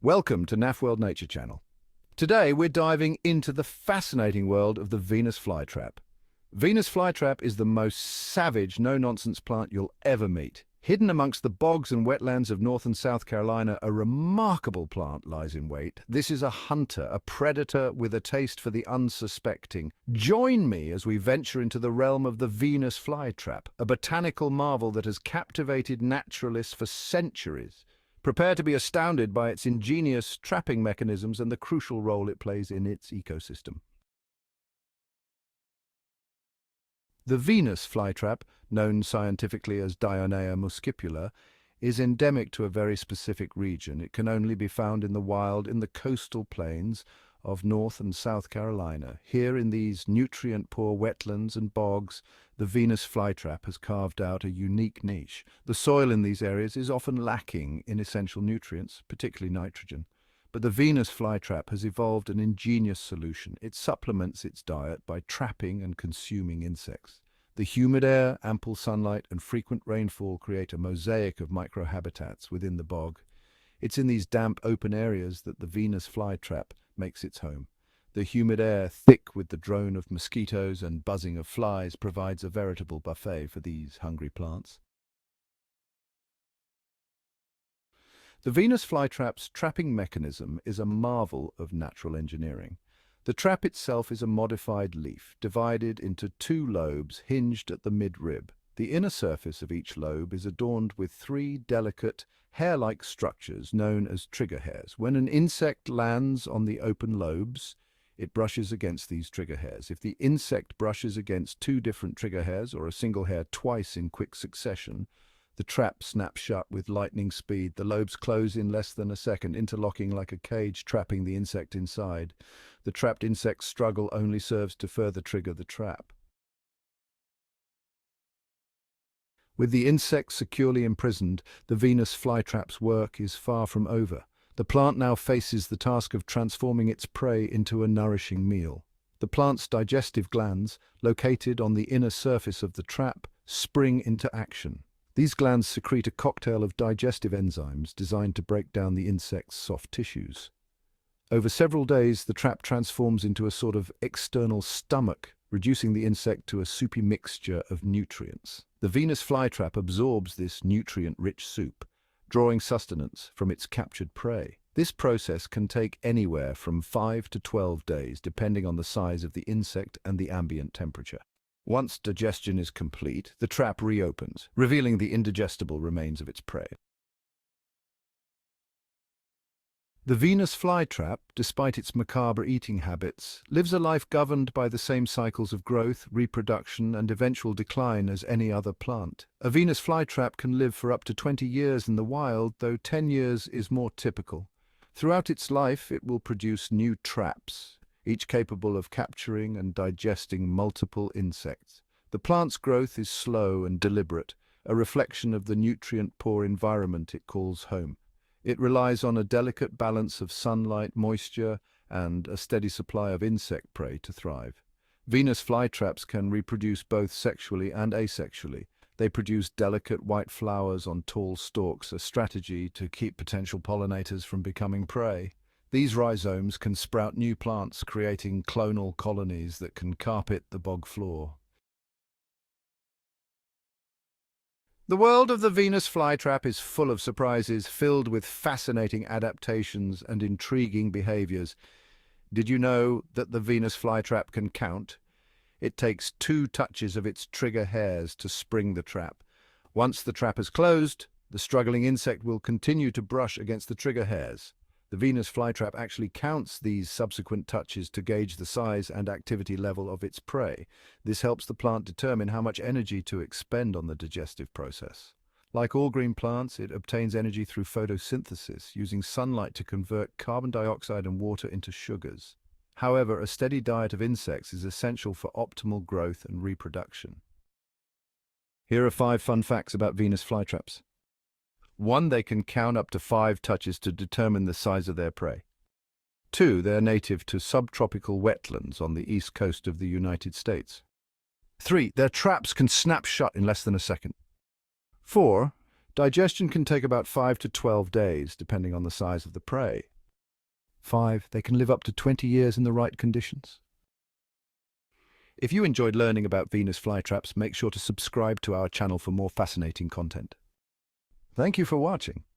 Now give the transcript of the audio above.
Welcome to NAF World Nature Channel. Today we're diving into the fascinating world of the Venus flytrap. Venus flytrap is the most savage, no-nonsense plant you'll ever meet. Hidden amongst the bogs and wetlands of North and South Carolina, a remarkable plant lies in wait. This is a hunter, a predator with a taste for the unsuspecting. Join me as we venture into the realm of the Venus flytrap, a botanical marvel that has captivated naturalists for centuries. Prepare to be astounded by its ingenious trapping mechanisms and the crucial role it plays in its ecosystem. The Venus flytrap, known scientifically as Dionea muscipula, is endemic to a very specific region. It can only be found in the wild in the coastal plains of North and South Carolina. Here in these nutrient-poor wetlands and bogs, the Venus flytrap has carved out a unique niche. The soil in these areas is often lacking in essential nutrients, particularly nitrogen. But the Venus flytrap has evolved an ingenious solution. It supplements its diet by trapping and consuming insects. The humid air, ample sunlight, and frequent rainfall create a mosaic of microhabitats within the bog. It's in these damp, open areas that the Venus flytrap makes its home. The humid air, thick with the drone of mosquitoes and buzzing of flies, provides a veritable buffet for these hungry plants. The Venus flytrap's trapping mechanism is a marvel of natural engineering. The trap itself is a modified leaf, divided into two lobes hinged at the midrib. The inner surface of each lobe is adorned with three delicate, hair-like structures known as trigger hairs. When an insect lands on the open lobes, it brushes against these trigger hairs. If the insect brushes against two different trigger hairs or a single hair twice in quick succession, the trap snaps shut with lightning speed. The lobes close in less than a second, interlocking like a cage, trapping the insect inside. The trapped insect's struggle only serves to further trigger the trap. With the insect securely imprisoned, the Venus flytrap's work is far from over. The plant now faces the task of transforming its prey into a nourishing meal. The plant's digestive glands, located on the inner surface of the trap, spring into action. These glands secrete a cocktail of digestive enzymes designed to break down the insect's soft tissues. Over several days, the trap transforms into a sort of external stomach, reducing the insect to a soupy mixture of nutrients. The Venus flytrap absorbs this nutrient-rich soup, drawing sustenance from its captured prey. This process can take anywhere from 5 to 12 days, depending on the size of the insect and the ambient temperature. Once digestion is complete, the trap reopens, revealing the indigestible remains of its prey. The Venus flytrap, despite its macabre eating habits, lives a life governed by the same cycles of growth, reproduction, and eventual decline as any other plant. A Venus flytrap can live for up to 20 years in the wild, though 10 years is more typical. Throughout its life, it will produce new traps, each capable of capturing and digesting multiple insects. The plant's growth is slow and deliberate, a reflection of the nutrient-poor environment it calls home. It relies on a delicate balance of sunlight, moisture, and a steady supply of insect prey to thrive. Venus flytraps can reproduce both sexually and asexually. They produce delicate white flowers on tall stalks, a strategy to keep potential pollinators from becoming prey. These rhizomes can sprout new plants, creating clonal colonies that can carpet the bog floor. The world of the Venus flytrap is full of surprises, filled with fascinating adaptations and intriguing behaviors. Did you know that the Venus flytrap can count? It takes 2 touches of its trigger hairs to spring the trap. Once the trap is closed, the struggling insect will continue to brush against the trigger hairs. The Venus flytrap actually counts these subsequent touches to gauge the size and activity level of its prey. This helps the plant determine how much energy to expend on the digestive process. Like all green plants, it obtains energy through photosynthesis, using sunlight to convert carbon dioxide and water into sugars. However, a steady diet of insects is essential for optimal growth and reproduction. Here are 5 fun facts about Venus flytraps. 1. They can count up to 5 touches to determine the size of their prey. 2. They're native to subtropical wetlands on the east coast of the United States. 3. Their traps can snap shut in less than a second. 4. Digestion can take about 5 to 12 days, depending on the size of the prey. 5. They can live up to 20 years in the right conditions. If you enjoyed learning about Venus flytraps, make sure to subscribe to our channel for more fascinating content. Thank you for watching.